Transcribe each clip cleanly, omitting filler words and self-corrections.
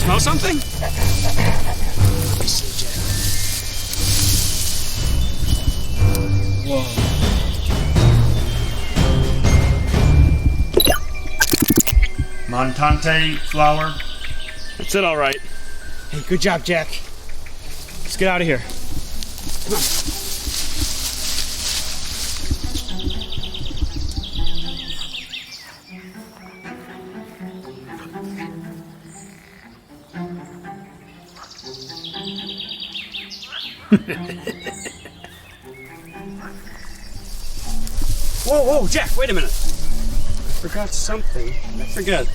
Smell something? Let me see, Jack. Whoa. Montante flower. That's it, all right. Hey, good job, Jack. Let's get out of here. Come on. Whoa, Jack, wait a minute. I forgot something. I forgot.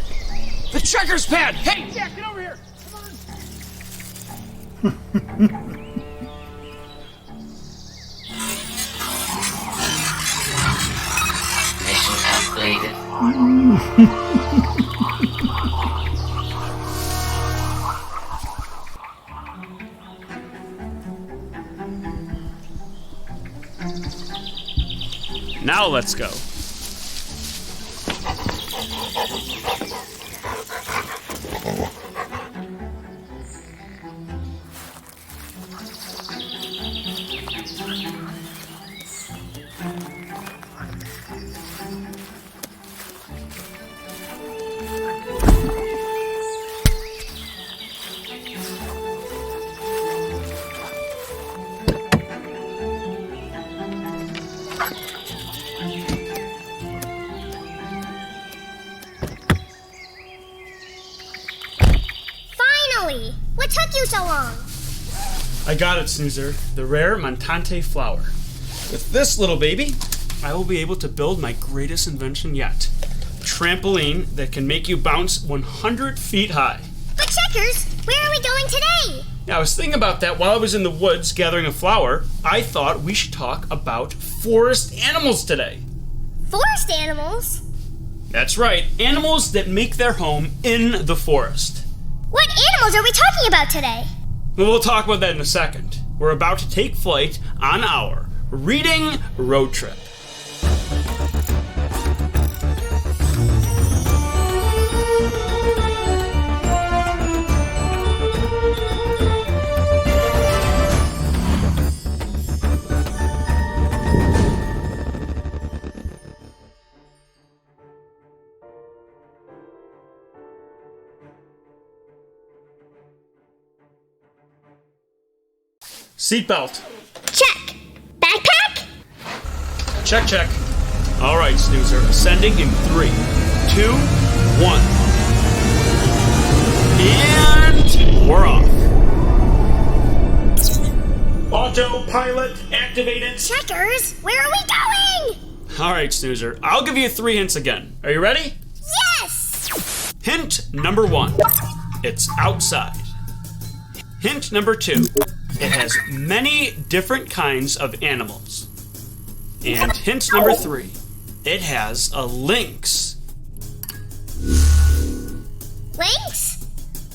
The checkers pad! Hey, Jack, get over here! Come on! Mission completed. Now let's go. What took you so long? I got it, Snoozer. The rare Montante flower. With this little baby, I will be able to build my greatest invention yet. A trampoline that can make you bounce 100 feet high. But Checkers, where are we going today? Yeah, I was thinking about that while I was in the woods gathering a flower. I thought we should talk about forest animals today. Forest animals? That's right, animals that make their home in the forest. What animals are we talking about today? Well, we'll talk about that in a second. We're about to take flight on our reading road trip. Seatbelt. Check. Backpack? Check. All right, Snoozer. Ascending in 3, 2, 1. And we're off. Autopilot activated. Checkers, where are we going? All right, Snoozer. I'll give you 3 hints again. Are you ready? Yes! Hint number 1. It's outside. Hint number 2. It has many different kinds of animals. And hint number 3, it has a lynx. Lynx?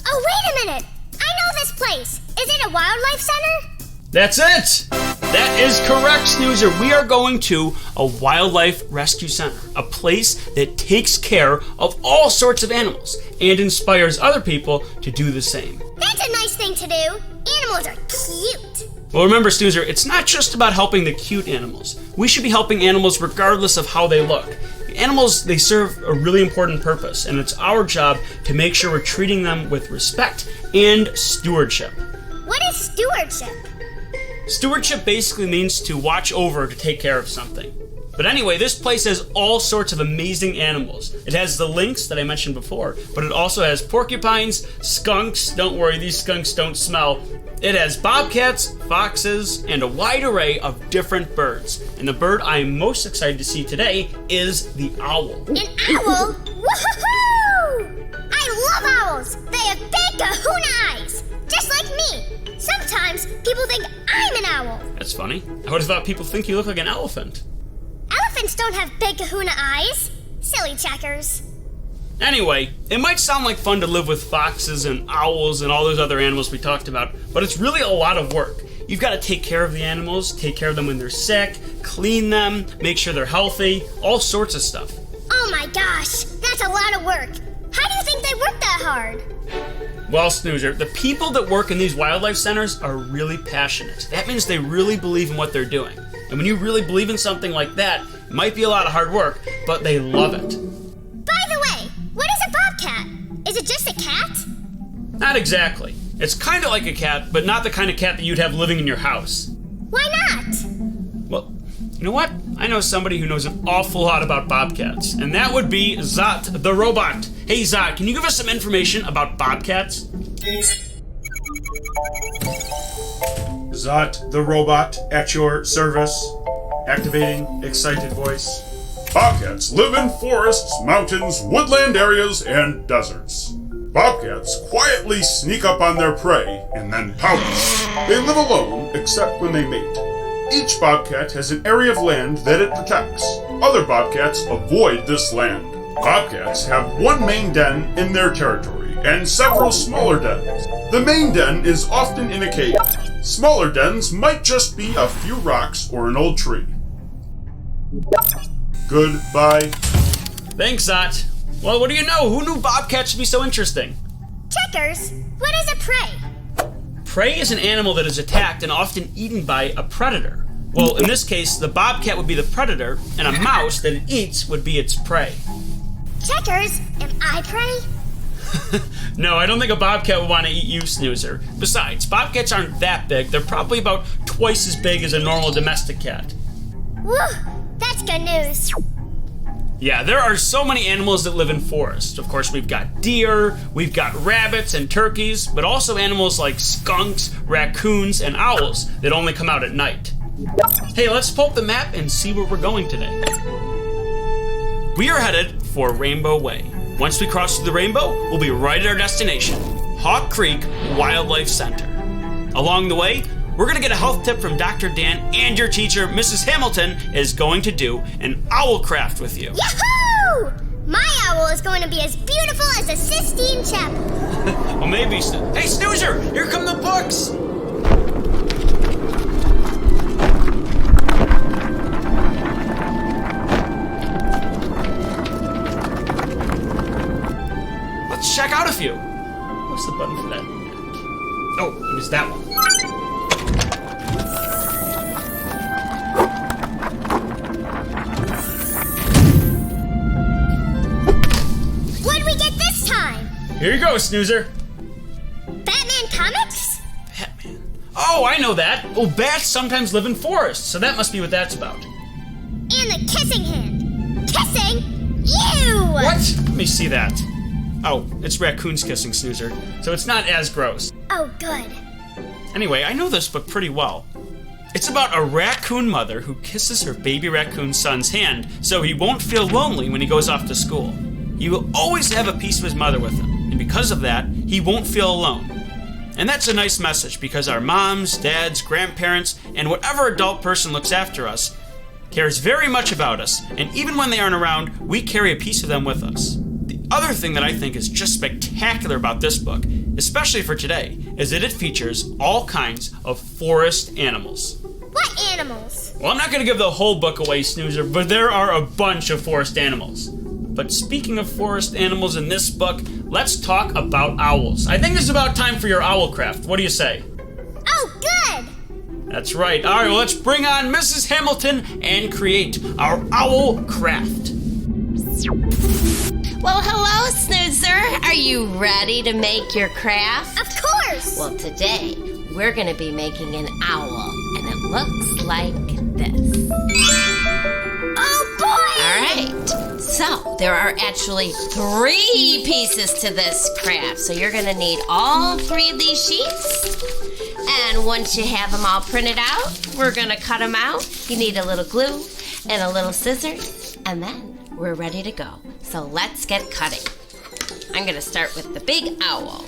Oh, wait a minute. I know this place. Is it a wildlife center? That's it! That is correct, Snoozer. We are going to a wildlife rescue center, a place that takes care of all sorts of animals and inspires other people to do the same. That's a nice thing to do. Animals are cute. Well, remember, Snoozer, it's not just about helping the cute animals. We should be helping animals regardless of how they look. Animals, they serve a really important purpose, and it's our job to make sure we're treating them with respect and stewardship. What is stewardship? Stewardship basically means to watch over, to take care of something. But anyway, this place has all sorts of amazing animals. It has the lynx that I mentioned before, but it also has porcupines, skunks. Don't worry, these skunks don't smell. It has bobcats, foxes, and a wide array of different birds. And the bird I'm most excited to see today is the owl. An owl? Woohoo! I love owls. They have big kahuna eyes, just like me. Sometimes people think I'm an owl. That's funny. I would have thought people think you look like an elephant. Elephants don't have big kahuna eyes. Silly Checkers. Anyway, it might sound like fun to live with foxes and owls and all those other animals we talked about, but it's really a lot of work. You've got to take care of the animals, take care of them when they're sick, clean them, make sure they're healthy, all sorts of stuff. Oh my gosh, that's a lot of work. How do you think they work that hard? Well, Snoozer, the people that work in these wildlife centers are really passionate. That means they really believe in what they're doing. And when you really believe in something like that, it might be a lot of hard work, but they love it. By the way, what is a bobcat? Is it just a cat? Not exactly. It's kind of like a cat, but not the kind of cat that you'd have living in your house. Why not? Well, you know what? I know somebody who knows an awful lot about bobcats, and that would be Zot, the robot. Hey, Zot, can you give us some information about bobcats? Zot, the robot, at your service. Activating excited voice. Bobcats live in forests, mountains, woodland areas, and deserts. Bobcats quietly sneak up on their prey and then pounce. They live alone except when they mate. Each bobcat has an area of land that it protects. Other bobcats avoid this land. Bobcats have one main den in their territory and several smaller dens. The main den is often in a cave. Smaller dens might just be a few rocks or an old tree. Goodbye. Thanks, Zot. Well, what do you know? Who knew bobcats would be so interesting? Checkers, what is a prey? Prey is an animal that is attacked and often eaten by a predator. Well, in this case, the bobcat would be the predator, and a mouse that it eats would be its prey. Checkers, am I prey? No, I don't think a bobcat would want to eat you, Snoozer. Besides, bobcats aren't that big. They're probably about twice as big as a normal domestic cat. Woo, that's good news. Yeah, there are so many animals that live in forests. Of course, we've got deer, we've got rabbits and turkeys, but also animals like skunks, raccoons, and owls that only come out at night. Hey, let's pull up the map and see where we're going today. We are headed for Rainbow Way. Once we cross through the rainbow, we'll be right at our destination, Hawk Creek Wildlife Center. Along the way, we're gonna get a health tip from Dr. Dan, and your teacher, Mrs. Hamilton, is going to do an owl craft with you. Yahoo! My owl is going to be as beautiful as a Sistine Chapel. Well, maybe. Hey, Snoozer! Here come the books! Let's check out a few. What's the button for that? Oh, it was that one. What did we get this time? Here you go, Snoozer. Batman comics? Batman. Oh, I know that. Well, bats sometimes live in forests, so that must be what that's about. And the kissing hand. Kissing? You! What? Let me see that. Oh, it's raccoons kissing, Snoozer, so it's not as gross. Oh, good. Anyway, I know this book pretty well. It's about a raccoon mother who kisses her baby raccoon son's hand so he won't feel lonely when he goes off to school. He will always have a piece of his mother with him, and because of that, he won't feel alone. And that's a nice message because our moms, dads, grandparents, and whatever adult person looks after us cares very much about us, and even when they aren't around, we carry a piece of them with us. The other thing that I think is just spectacular about this book, especially for today, is that it features all kinds of forest animals. What animals? Well, I'm not going to give the whole book away, Snoozer, but there are a bunch of forest animals. But speaking of forest animals in this book, let's talk about owls. I think it's about time for your owl craft. What do you say? Oh, good! That's right. All right, well, let's bring on Mrs. Hamilton and create our owl craft. Well, hello, Snoozer. Are you ready to make your craft? Of course! Well, today we're going to be making an owl, and it looks like this. Oh, boy! All right. So, there are actually 3 pieces to this craft. So, you're going to need all 3 of these sheets. And once you have them all printed out, we're going to cut them out. You need a little glue and a little scissors, and then we're ready to go. So let's get cutting. I'm going to start with the big owl.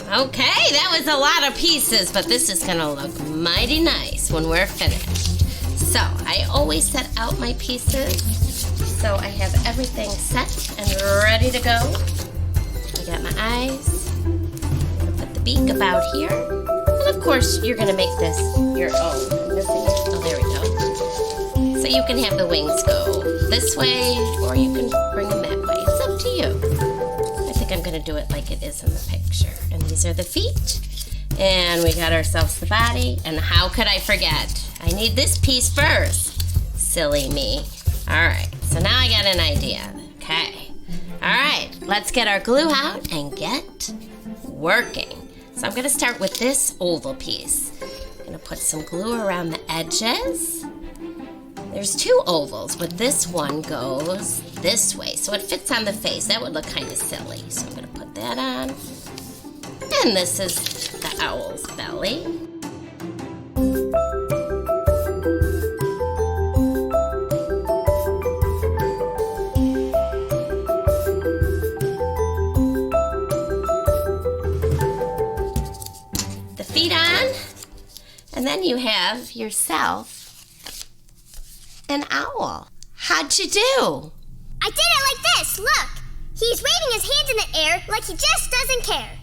Okay, that was a lot of pieces, but this is gonna look mighty nice when we're finished. So, I always set out my pieces so I have everything set and ready to go. I got my eyes. I'm gonna put the beak about here. And of course, you're gonna make this your own. I'm missing it. Oh, there we go. So you can have the wings go this way, or you can bring them that way. It's up to you. I think I'm gonna do it like it is in the picture. And these are the feet. And we got ourselves the body. And how could I forget? I need this piece first. Silly me. All right, so now I got an idea. Okay. All right, let's get our glue out and get working. So I'm gonna start with this oval piece. I'm gonna put some glue around the edges. There's two ovals, but this one goes this way, so it fits on the face. That would look kind of silly. So I'm gonna put that on. And this is the owl's belly. The feet on. And then you have yourself an owl. How'd you do? I did it like this, look. He's waving his hands in the air like he just doesn't care.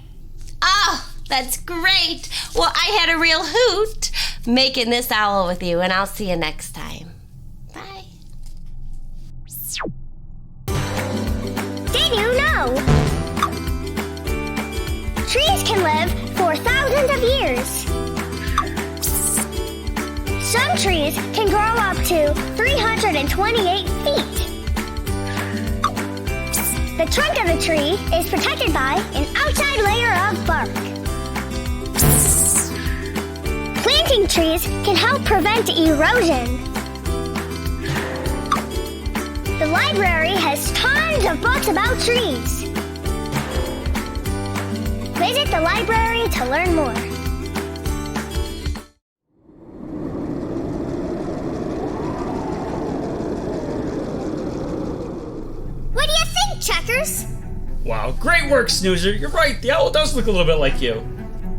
Oh, that's great. Well, I had a real hoot making this owl with you, and I'll see you next time. Bye. Did you know? Trees can live for thousands of years. Some trees can grow up to 328 feet. The trunk of the tree is protected by an outside layer of bark. Planting trees can help prevent erosion. The library has tons of books about trees. Visit the library to learn more. What do you think, Checkers? Wow, great work, Snoozer. You're right, the owl does look a little bit like you.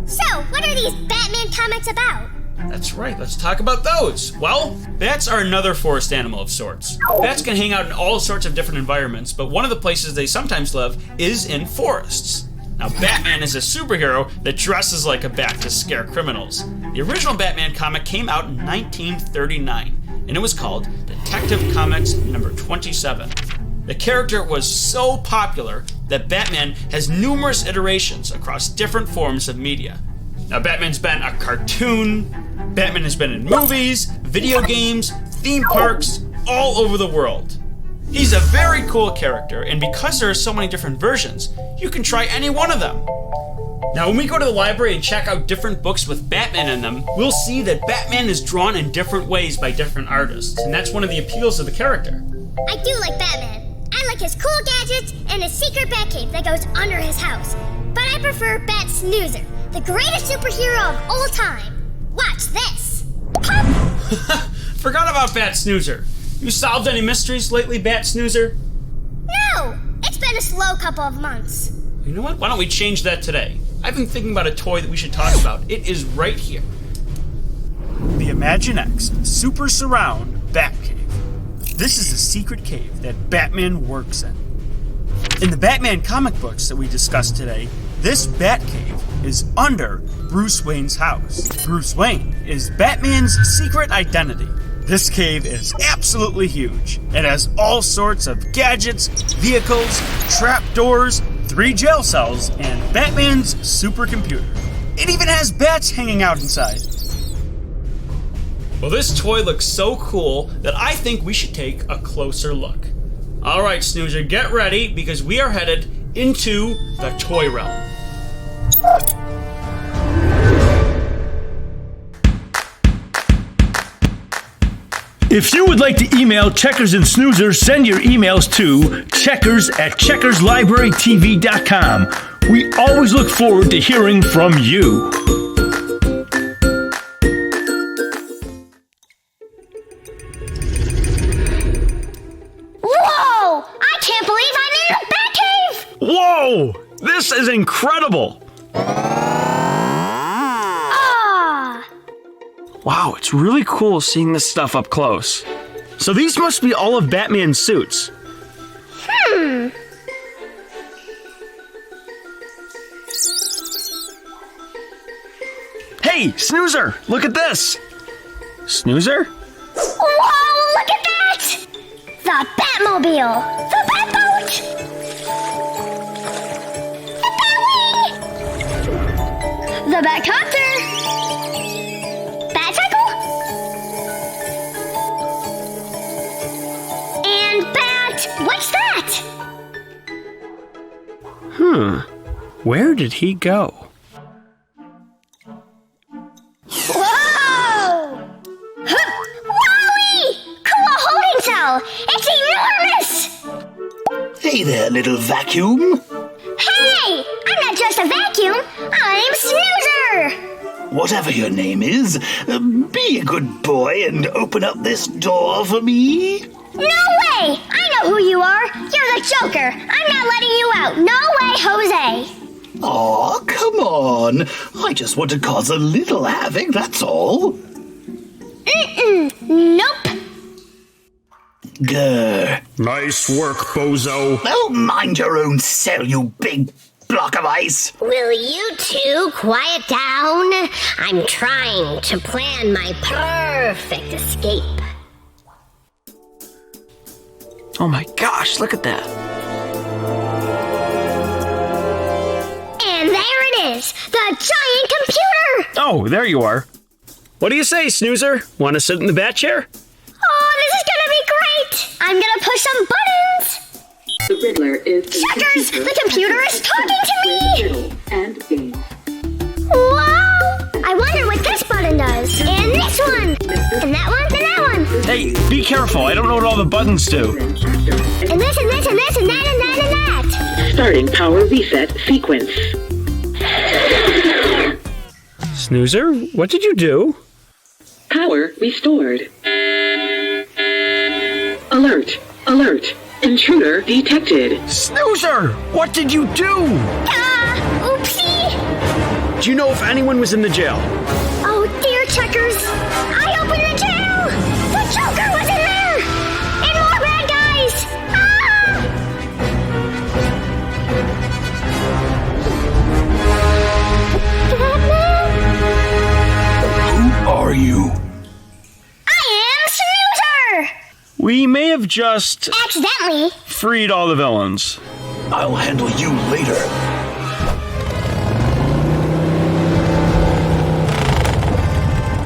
So, what are these Batman comics about? That's right, let's talk about those. Well, bats are another forest animal of sorts. Bats can hang out in all sorts of different environments, but one of the places they sometimes live is in forests. Now, Batman is a superhero that dresses like a bat to scare criminals. The original Batman comic came out in 1939, and it was called Detective Comics number 27. The character was so popular that Batman has numerous iterations across different forms of media. Now, Batman's been a cartoon, Batman has been in movies, video games, theme parks, all over the world. He's a very cool character, and because there are so many different versions, you can try any one of them. Now, when we go to the library and check out different books with Batman in them, we'll see that Batman is drawn in different ways by different artists, and that's one of the appeals of the character. I do like Batman. I like his cool gadgets and his secret Batcave that goes under his house. But I prefer Bat Snoozer, the greatest superhero of all time. Watch this. Pop! Forgot about Bat Snoozer. You solved any mysteries lately, Bat Snoozer? No! It's been a slow couple of months. You know what? Why don't we change that today? I've been thinking about a toy that we should talk about. It is right here. The ImagineX Super Surround Batcave. This is the secret cave that Batman works in. In the Batman comic books that we discussed today, this Batcave is under Bruce Wayne's house. Bruce Wayne is Batman's secret identity. This cave is absolutely huge. It has all sorts of gadgets, vehicles, trapdoors, 3 jail cells, and Batman's supercomputer. It even has bats hanging out inside. Well, this toy looks so cool that I think we should take a closer look. All right, Snoozer, get ready because we are headed into the toy realm. If you would like to email Checkers and Snoozer, send your emails to checkers@checkerslibrarytv.com. We always look forward to hearing from you. Whoa! I can't believe I'm in the Batcave! Whoa! This is incredible! Wow, it's really cool seeing this stuff up close. So these must be all of Batman's suits. Hey, Snoozer, look at this. Snoozer? Whoa, look at that! The Batmobile! The Batboat! The Batwing! The Batcopter! Batcycle! And what's that? Where did he go? Whoa! Huh. Wowie! Cool holding cell! It's enormous! Hey there, little vacuum. Hey! I'm not just a vacuum! I'm Snoozer! Whatever your name is, be a good boy and open up this door for me. No way! I know who you are! You're the Joker! I'm not letting you out! No way, Jose! Aw, come on. I just want to cause a little havoc, that's all. Nope! Grr. Nice work, bozo. Well, mind your own cell, you big block of ice. Will you two quiet down? I'm trying to plan my perfect escape. Oh my gosh, look at that. And there it is! The giant computer! Oh, there you are. What do you say, Snoozer? Want to sit in the bat chair? Oh, this is gonna be great! I'm gonna push some buttons! The Riddler is Checkers! The computer is talking to me! riddle and game. Wow! I wonder what this button does. And this one! And that one, and that one! Hey, be careful. I don't know what all the buttons do. And this, and this, and this, and that, and that, and that! Starting power reset sequence. Snoozer, what did you do? Power restored. Alert! Alert! Intruder detected. Snoozer, what did you do? Oopsie! Do you know if anyone was in the jail? Oh dear, Checkers! I opened the jail! The Joker was in there! And more bad guys! Batman? Who are you? I am Snoozer! We may have just Accidentally. freed all the villains. I'll handle you later.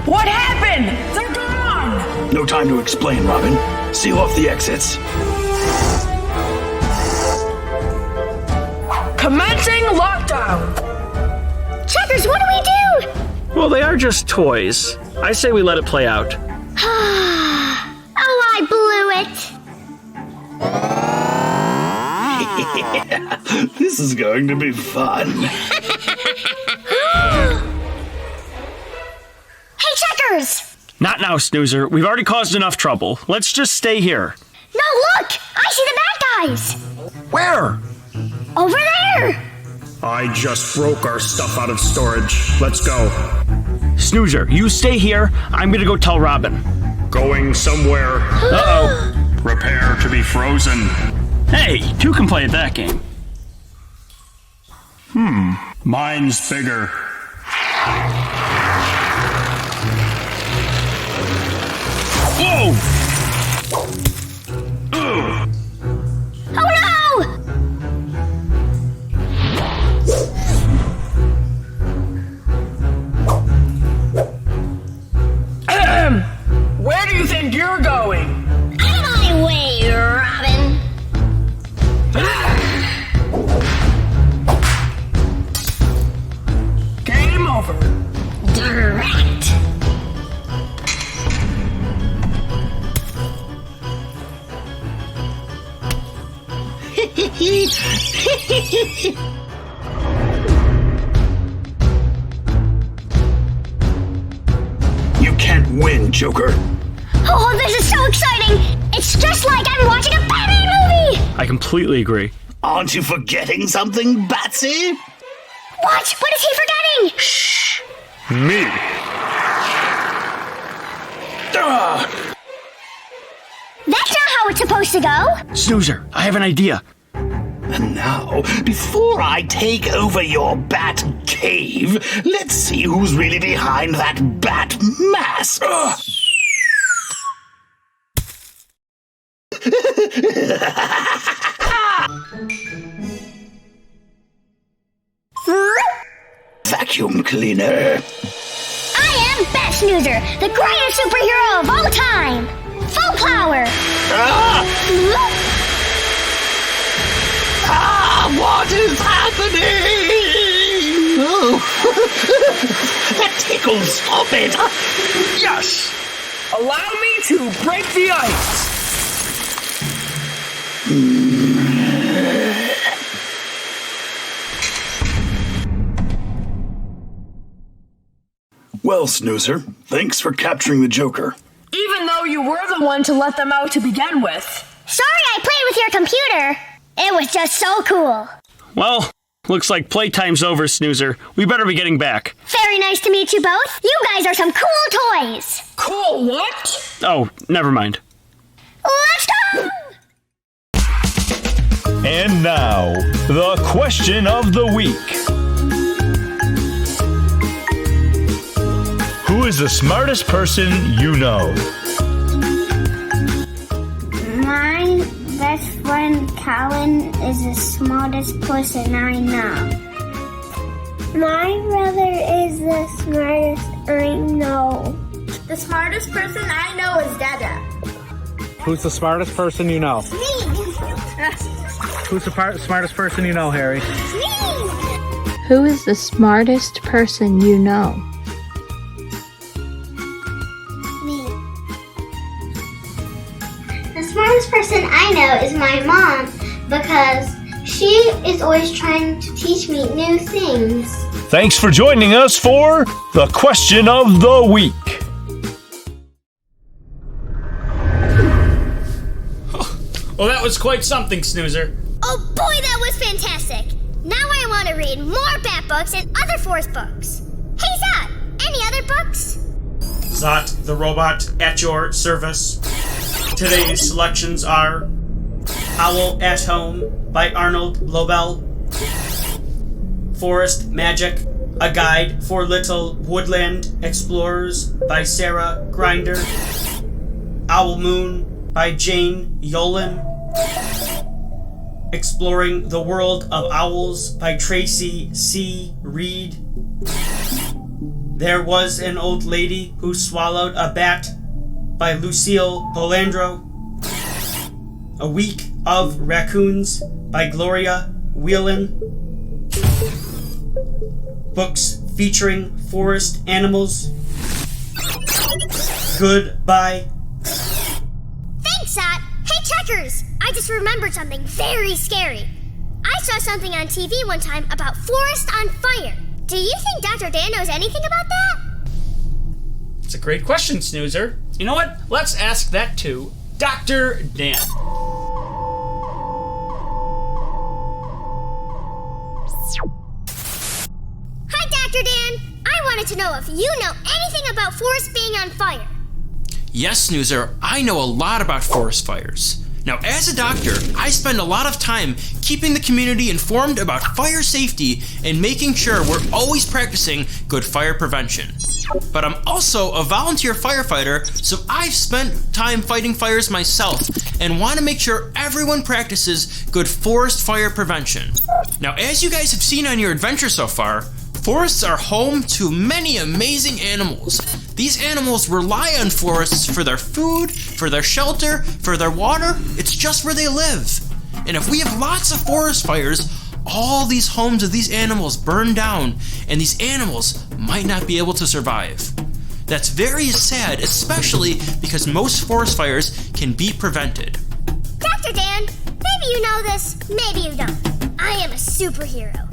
What happened? They're gone! No time to explain, Robin. Seal off the exits. Commencing lockdown! Checkers, what do we do? Well, they are just toys. I say we let it play out. Oh, I blew it. This is going to be fun. Hey, Checkers! Not now, Snoozer. We've already caused enough trouble. Let's just stay here. No, look! I see the bad guys! Where? Over there! I just broke our stuff out of storage. Let's go. Snoozer, you stay here. I'm gonna go tell Robin. Going somewhere. Uh-oh. Prepare to be frozen. Hey, two can play at that game. Mine's bigger. Whoa! Oh no! Where do you think you're going? Out of my way, Robin! Game over. Direct! You can't win, Joker. Oh, this is so exciting! It's just like I'm watching a Batman movie! I completely agree. Aren't you forgetting something, Batsy? What? What is he forgetting? Me. Ugh. That's not how it's supposed to go. Snoozer, I have an idea. And now, before I take over your bat cave, let's see who's really behind that bat mask. Vacuum cleaner. I am Bat Snoozer, the greatest superhero of all time. Full power. What is happening? Oh, that tickles. Stop it. Yes! Allow me to break the ice! Well, Snoozer, thanks for capturing the Joker. Even though you were the one to let them out to begin with. Sorry I played with your computer. It was just so cool. Well, looks like playtime's over, Snoozer. We better be getting back. Very nice to meet you both. You guys are some cool toys. Cool what? Oh, never mind. Let's go! And now, the question of the week. Who is the smartest person you know? My best friend Colin is the smartest person I know. My brother is the smartest I know. The smartest person I know is Dada. Who's the smartest person you know? Me! Who's the smartest person you know, Harry? Me! Who is the smartest person you know? Me. The smartest person I know is my mom because she is always trying to teach me new things. Thanks for joining us for the question of the week. Well, that was quite something, Snoozer. Oh boy, that was fantastic! Now I want to read more Bat books and other Forest books. Hey Zot, any other books? Zot, the robot, at your service. Today's selections are Owl at Home by Arnold Lobel, Forest Magic, A Guide for Little Woodland Explorers by Sarah Grinder, Owl Moon by Jane Yolen, Exploring the World of Owls by Tracy C. Reed, There Was an Old Lady Who Swallowed a Bat by Lucille Colandro, A Week of Racoons by Gloria, Whelan, books featuring forest animals, Goodbye. Thanks, Zot. Hey, Checkers! I just remembered something very scary. I saw something on TV one time about forests on fire. Do you think Dr. Dan knows anything about that? It's a great question, Snoozer. You know what? Let's ask that to Dr. Dan. Hi, Dr. Dan. I wanted to know if you know anything about forests being on fire. Yes, Snoozer, I know a lot about forest fires. Now, as a doctor, I spend a lot of time keeping the community informed about fire safety and making sure we're always practicing good fire prevention. But I'm also a volunteer firefighter, so I've spent time fighting fires myself and want to make sure everyone practices good forest fire prevention. Now, as you guys have seen on your adventure so far, forests are home to many amazing animals. These animals rely on forests for their food, for their shelter, for their water. It's just where they live. And if we have lots of forest fires, all these homes of these animals burn down, and these animals might not be able to survive. That's very sad, especially because most forest fires can be prevented. Dr. Dan, maybe you know this, maybe you don't. I am a superhero.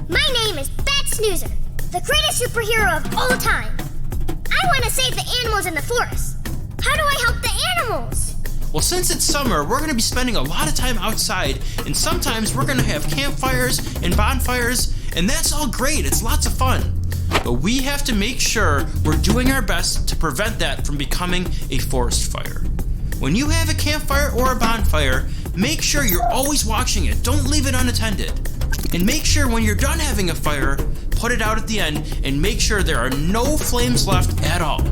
My name is Bat Snoozer, the greatest superhero of all time. I want to save the animals in the forest. How do I help the animals? Well, since it's summer, we're going to be spending a lot of time outside, and sometimes we're going to have campfires and bonfires, and that's all great. It's lots of fun. but we have to make sure we're doing our best to prevent that from becoming a forest fire. When you have a campfire or a bonfire, make sure you're always watching it. Don't leave it unattended. And make sure when you're done having a fire, put it out at the end and make sure there are no flames left at all.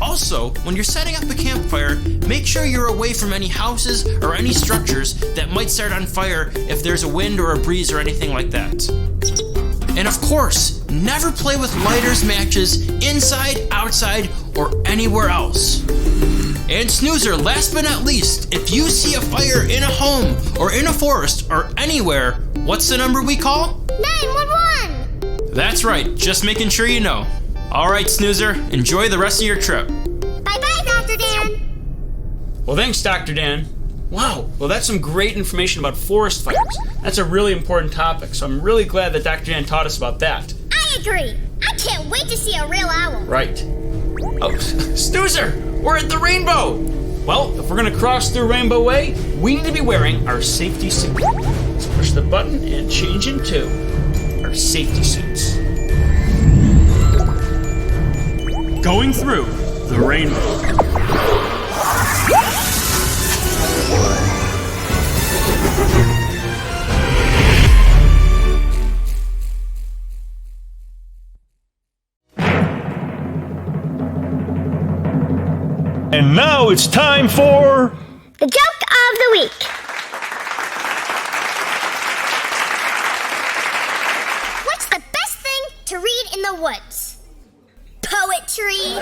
Also, when you're setting up a campfire, make sure you're away from any houses or any structures that might start on fire if there's a wind or a breeze or anything like that. And of course, never play with lighters, matches, inside, outside, or anywhere else. And Snoozer, last but not least, if you see a fire in a home or in a forest or anywhere, what's the number we call? 911! That's right, just making sure you know. Alright, Snoozer, enjoy the rest of your trip. Bye-bye, Dr. Dan! Well, thanks, Dr. Dan. Wow, well, that's some great information about forest fires. That's a really important topic, so I'm really glad that Dr. Dan taught us about that. I agree. I can't wait to see a real owl. Right. Oh, Snoozer, we're at the rainbow. Well, if we're gonna cross through Rainbow Way, we need to be wearing our safety suit. Let's push the button and change into our safety suits. Going through the rainbow. And now it's time for The Joke of the Week. What's the best thing to read in the woods? Poetry.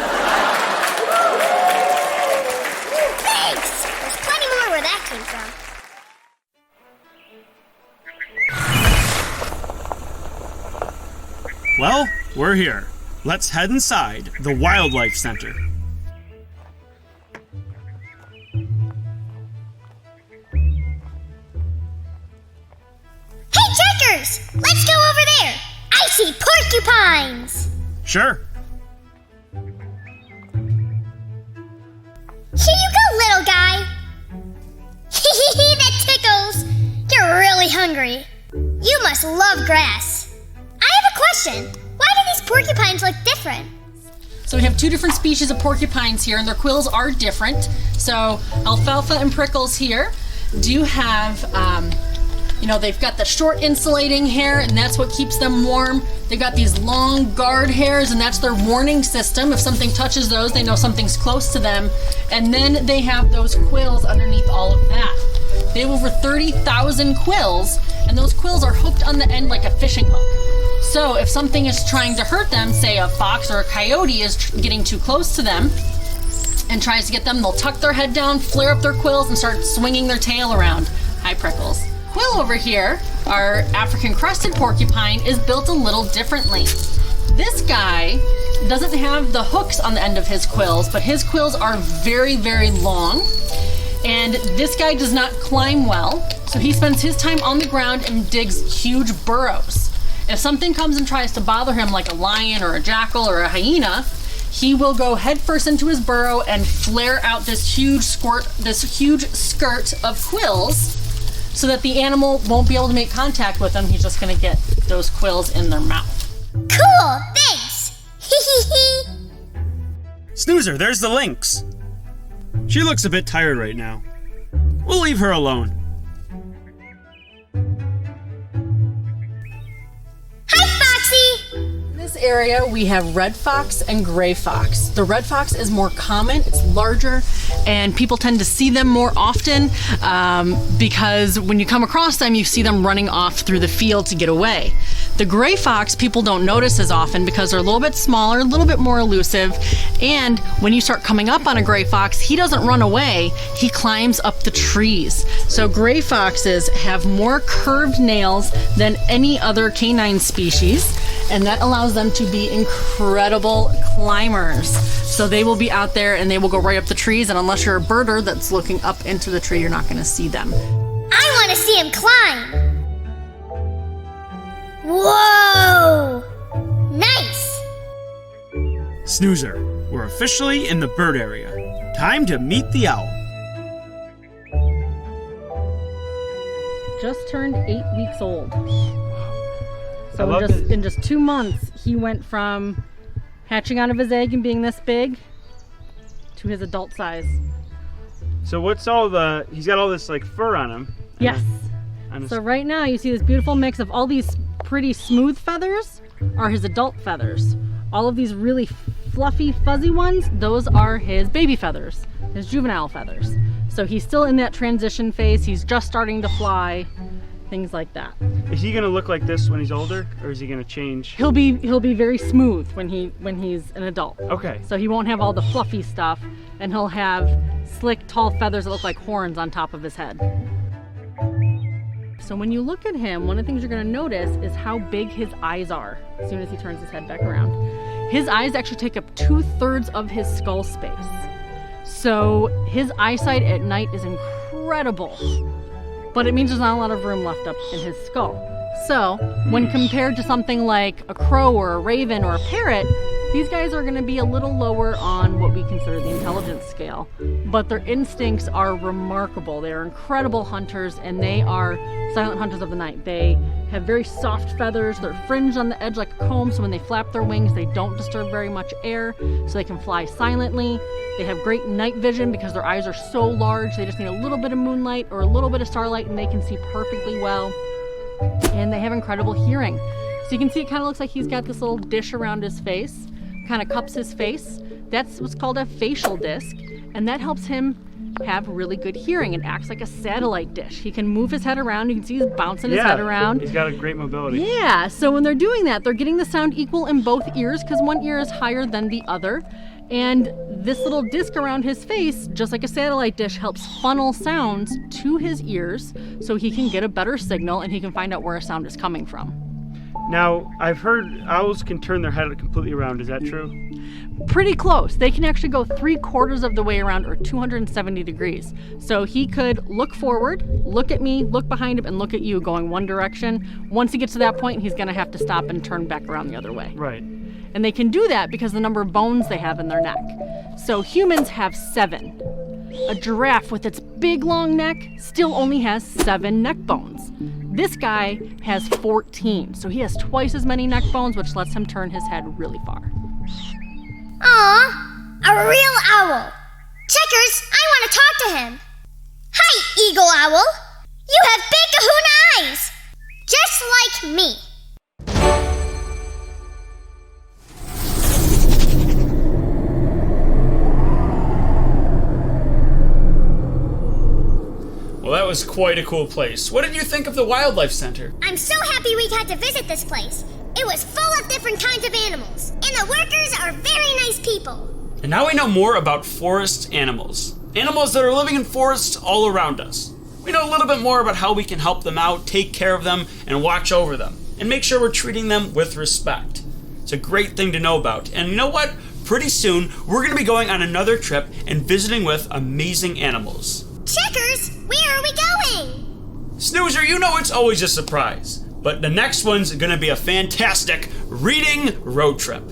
Thanks! There's plenty more where that came from. Well, we're here. Let's head inside the Wildlife Center. Hey, checkers! Let's go over there! I see porcupines! Sure. Here you go, little guy! Hee that tickles! You're really hungry. You must love grass. I have a question. Why do these porcupines look different? So we have two different species of porcupines here, and their quills are different. So alfalfa and prickles here do have, they've got the short insulating hair, and that's what keeps them warm. They've got these long guard hairs, and that's their warning system. If something touches those, they know something's close to them. And then they have those quills underneath all of that. They have over 30,000 quills, and those quills are hooked on the end like a fishing hook. So if something is trying to hurt them, say a fox or a coyote is getting too close to them and tries to get them, they'll tuck their head down, flare up their quills, and start swinging their tail around. Hi, Prickles. Quill over here, our African crested porcupine, is built a little differently. This guy doesn't have the hooks on the end of his quills, but his quills are very, very long. And this guy does not climb well, so he spends his time on the ground and digs huge burrows. If something comes and tries to bother him, like a lion or a jackal or a hyena, he will go headfirst into his burrow and flare out this huge skirt of quills, so that the animal won't be able to make contact with him. He's just gonna get those quills in their mouth. Cool, thanks. Snoozer, there's the lynx. She looks a bit tired right now. We'll leave her alone. Hi, Foxy! In this area, we have red fox and gray fox. The red fox is more common, it's larger, and people tend to see them more often because when you come across them, you see them running off through the field to get away. The gray fox, people don't notice as often because they're a little bit smaller, a little bit more elusive, and when you start coming up on a gray fox, he doesn't run away, he climbs up the trees. So gray foxes have more curved nails than any other canine species, and that allows them to be incredible climbers. So they will be out there and they will go right up the trees, and unless you're a birder that's looking up into the tree, you're not gonna see them. I want to see him climb! Whoa! Nice! Snoozer, we're officially in the bird area. Time to meet the owl. Just turned 8 weeks old. So in just 2 months, he went from hatching out of his egg and being this big to his adult size. So what's he's got all this like fur on him. Yes. So right now you see this beautiful mix of all these pretty smooth feathers are his adult feathers. All of these really fluffy, fuzzy ones, those are his baby feathers, his juvenile feathers. So he's still in that transition phase. He's just starting to fly, things like that. Is he gonna look like this when he's older, or is he gonna change? He'll be very smooth when he's an adult. Okay. So he won't have all the fluffy stuff, and he'll have slick, tall feathers that look like horns on top of his head. So when you look at him, one of the things you're gonna notice is how big his eyes are as soon as he turns his head back around. His eyes actually take up 2/3 of his skull space. So his eyesight at night is incredible, but it means there's not a lot of room left up in his skull. So when compared to something like a crow or a raven or a parrot, these guys are going to be a little lower on what we consider the intelligence scale, but their instincts are remarkable. They are incredible hunters, and they are silent hunters of the night. They have very soft feathers. They're fringed on the edge like a comb, so when they flap their wings, they don't disturb very much air, so they can fly silently. They have great night vision because their eyes are so large. They just need a little bit of moonlight or a little bit of starlight, and they can see perfectly well. And they have incredible hearing. So you can see it kind of looks like he's got this little dish around his face, kind of cups his face. That's what's called a facial disc, and that helps him have really good hearing. It acts like a satellite dish. He can move his head around. You can see he's bouncing his head around. He's got a great mobility. Yeah, so when they're doing that, they're getting the sound equal in both ears because one ear is higher than the other. And this little disc around his face, just like a satellite dish, helps funnel sounds to his ears so he can get a better signal and he can find out where a sound is coming from. Now, I've heard owls can turn their head completely around. Is that true? Pretty close. They can actually go 3/4 of the way around, or 270 degrees. So he could look forward, look at me, look behind him, and look at you going one direction. Once he gets to that point, he's going to have to stop and turn back around the other way. Right. And they can do that because of the number of bones they have in their neck. So humans have 7. A giraffe with its big long neck still only has 7 neck bones. This guy has 14, so he has twice as many neck bones, which lets him turn his head really far. Aw, a real owl. Checkers, I want to talk to him. Hi, Eagle Owl. You have big kahuna eyes, just like me. Well, that was quite a cool place. What did you think of the Wildlife Center? I'm so happy we got to visit this place. It was full of different kinds of animals, and the workers are very nice people. And now we know more about forest animals. Animals that are living in forests all around us. We know a little bit more about how we can help them out, take care of them, and watch over them, and make sure we're treating them with respect. It's a great thing to know about. And you know what? Pretty soon, we're going to be going on another trip and visiting with amazing animals. Checkers, where are we going? Snoozer, you know it's always a surprise, but the next one's gonna be a fantastic reading road trip.